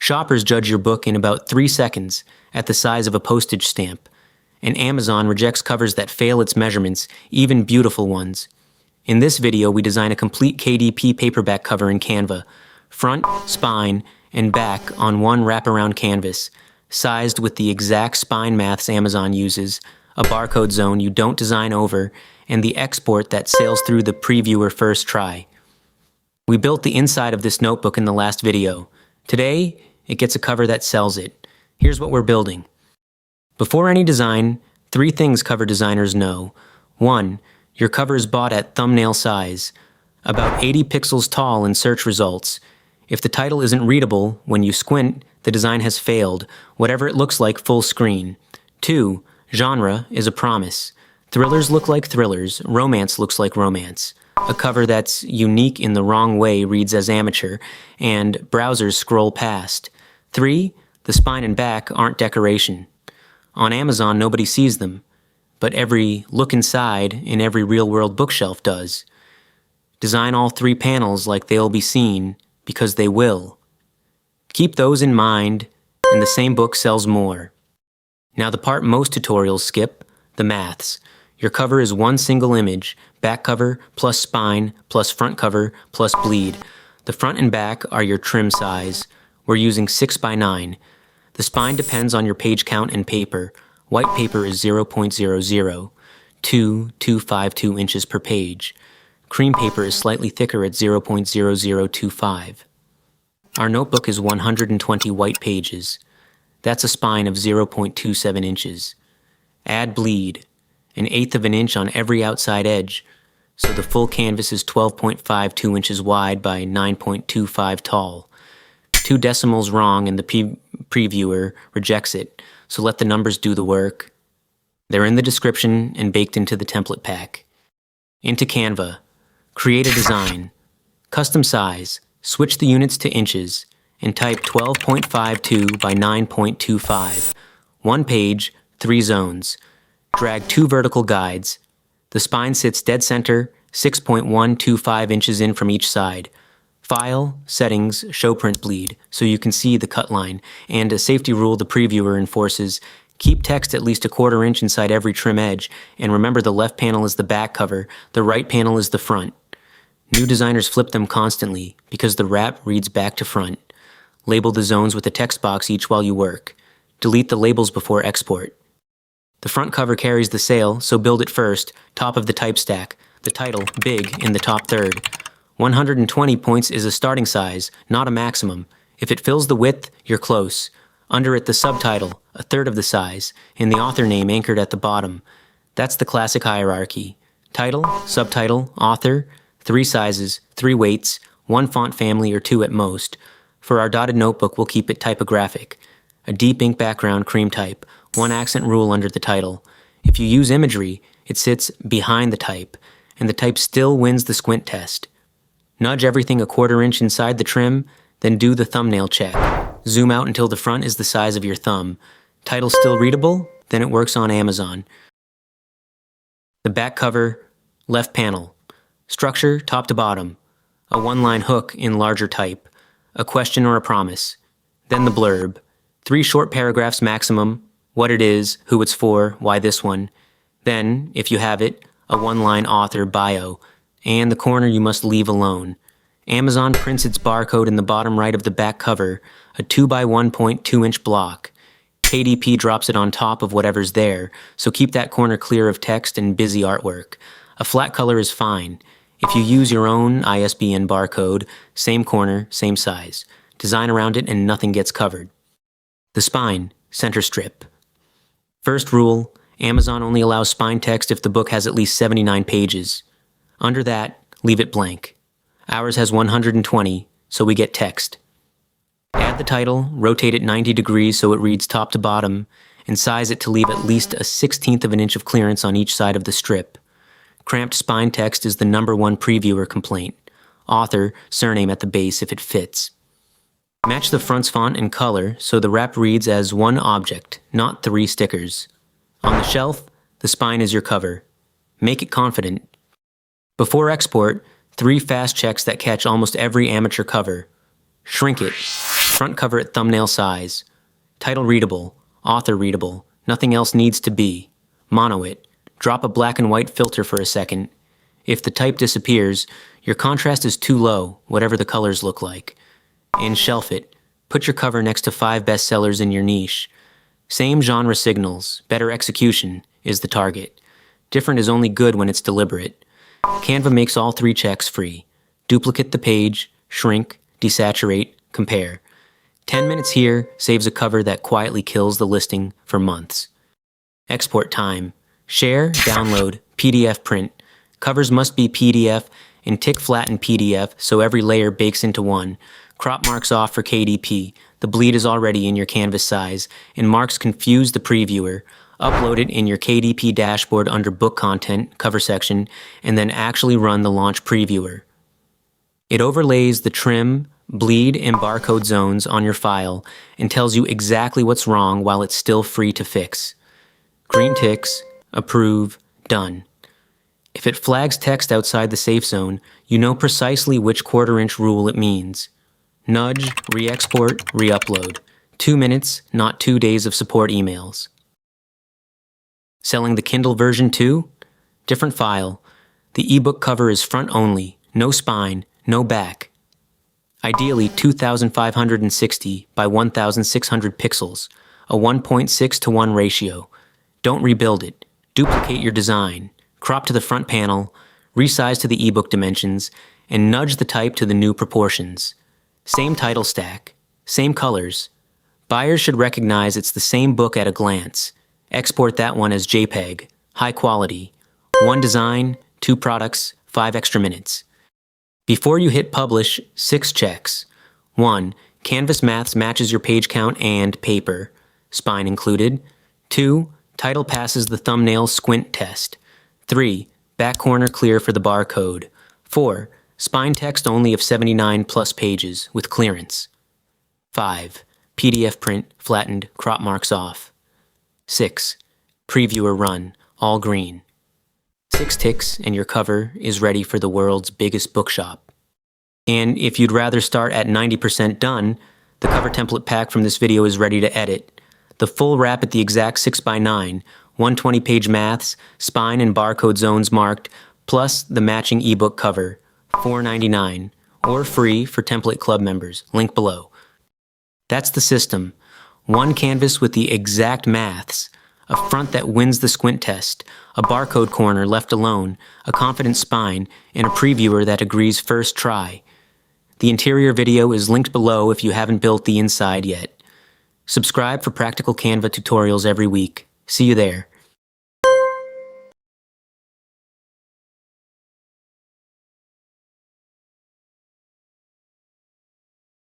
Shoppers judge your book in about 3 seconds at the size of a postage stamp, and Amazon rejects covers that fail its measurements, even beautiful ones. In this video, we design a complete KDP paperback cover in Canva, front, spine, and back on one wraparound canvas, sized with the exact spine maths Amazon uses, a barcode zone you don't design over, and the export that sails through the previewer first try. We built the inside of this notebook in the last video. Today, it gets a cover that sells it. Here's what we're building. Before any design, 3 things cover designers know. 1. Your cover is bought at thumbnail size, about 80 pixels tall in search results. If the title isn't readable, when you squint, the design has failed, whatever it looks like full screen. 2. Genre is a promise. Thrillers look like thrillers, romance looks like romance. A cover that's unique in the wrong way reads as amateur, and browsers scroll past. 3. The spine and back aren't decoration. On Amazon, nobody sees them, but every look inside in every real-world bookshelf does. Design all 3 panels like they'll be seen, because they will. Keep those in mind, and the same book sells more. Now the part most tutorials skip, the maths. Your cover is one single image, back cover plus spine plus front cover plus bleed. The front and back are your trim size. We're using 6x9. The spine depends on your page count and paper. White paper is 0.00, 2.252 inches per page. Cream paper is slightly thicker at 0.0025. Our notebook is 120 white pages. That's a spine of 0.27 inches. Add bleed, 1/8 of an inch on every outside edge, so the full canvas is 12.52 inches wide by 9.25 tall. 2 decimals wrong and the previewer rejects it, so let the numbers do the work. They're in the description and baked into the template pack. Into Canva. Create a design. Custom size. Switch the units to inches and type 12.52 by 9.25. 1 page, 3 zones. Drag 2 vertical guides. The spine sits dead center, 6.125 inches in from each side. File, settings, show print bleed, so you can see the cut line, and a safety rule the previewer enforces: keep text at least 1/4 inch inside every trim edge, and remember the left panel is the back cover, the right panel is the front. New designers flip them constantly, because the wrap reads back to front. Label the zones with a text box each while you work. Delete the labels before export. The front cover carries the sale, so build it first, top of the type stack, the title big in the top third. 120 points is a starting size, not a maximum. If it fills the width, you're close. Under it the subtitle, 1/3 of the size, and the author name anchored at the bottom. That's the classic hierarchy. Title, subtitle, author, 3 sizes, 3 weights, 1 font family or 2 at most. For our dotted notebook, we'll keep it typographic. A deep ink background, cream type, 1 accent rule under the title. If you use imagery, it sits behind the type, and the type still wins the squint test. Nudge everything 1/4 inch inside the trim, then do the thumbnail check. Zoom out until the front is the size of your thumb. Title still readable? Then it works on Amazon. The back cover, left panel. Structure, top to bottom. A 1-line hook in larger type. A question or a promise. Then the blurb. 3 short paragraphs maximum. What it is, who it's for, why this one. Then, if you have it, a 1-line author bio. And the corner you must leave alone. Amazon prints its barcode in the bottom right of the back cover, a 2 by 1.2 inch block. KDP drops it on top of whatever's there, so keep that corner clear of text and busy artwork. A flat color is fine. If you use your own ISBN barcode, same corner, same size. Design around it and nothing gets covered. The spine, center strip. First rule, Amazon only allows spine text if the book has at least 79 pages. Under that, leave it blank. Ours has 120, so we get text. Add the title, rotate it 90 degrees so it reads top to bottom, and size it to leave at least a 1/16 of an inch of clearance on each side of the strip. Cramped spine text is the #1 previewer complaint. Author, surname at the base if it fits. Match the front's font and color so the wrap reads as 1 object, not 3 stickers. On the shelf, the spine is your cover. Make it confident. Before export, 3 fast checks that catch almost every amateur cover. Shrink it. Front cover at thumbnail size. Title readable. Author readable. Nothing else needs to be. Mono it. Drop a black and white filter for a second. If the type disappears, your contrast is too low, whatever the colors look like. And shelf it. Put your cover next to 5 bestsellers in your niche. Same genre signals, better execution is the target. Different is only good when it's deliberate. Canva makes all 3 checks free. Duplicate the page, shrink, desaturate, compare. 10 minutes here saves a cover that quietly kills the listing for months. Export time. Share, download, PDF print. Covers must be PDF and tick flatten PDF so every layer bakes into one. Crop marks off for KDP. The bleed is already in your canvas size, and marks confuse the previewer. Upload it in your KDP dashboard under Book Content, cover section, and then actually run the launch previewer. It overlays the trim, bleed, and barcode zones on your file and tells you exactly what's wrong while it's still free to fix. Green ticks, approve, done. If it flags text outside the safe zone, you know precisely which quarter-inch rule it means. Nudge, re-export, re-upload. 2 minutes, not 2 days of support emails. Selling the Kindle version too? Different file. The ebook cover is front only, no spine, no back. Ideally 2560 by 1600 pixels, a 1.6:1 ratio. Don't rebuild it. Duplicate your design. Crop to the front panel, resize to the ebook dimensions, and nudge the type to the new proportions. Same title stack, same colors. Buyers should recognize it's the same book at a glance. Export that one as JPEG, high quality. 1 design, 2 products, 5 extra minutes. Before you hit publish, 6 checks. 1. Canvas Maths matches your page count and paper, spine included. 2. Title passes the thumbnail squint test. 3. Back corner clear for the barcode. 4. Spine text only of 79 plus pages with clearance. 5. PDF print, flattened, crop marks off. 6. Previewer run, all green. 6 ticks and your cover is ready for the world's biggest bookshop. And if you'd rather start at 90% done, the cover template pack from this video is ready to edit. The full wrap at the exact 6x9, 120-page maths, spine and barcode zones marked, plus the matching ebook cover, $4.99, or free for Template Club members, link below. That's the system. 1 canvas with the exact maths, a front that wins the squint test, a barcode corner left alone, a confident spine, and a previewer that agrees first try. The interior video is linked below if you haven't built the inside yet. Subscribe for practical Canva tutorials every week. See you there.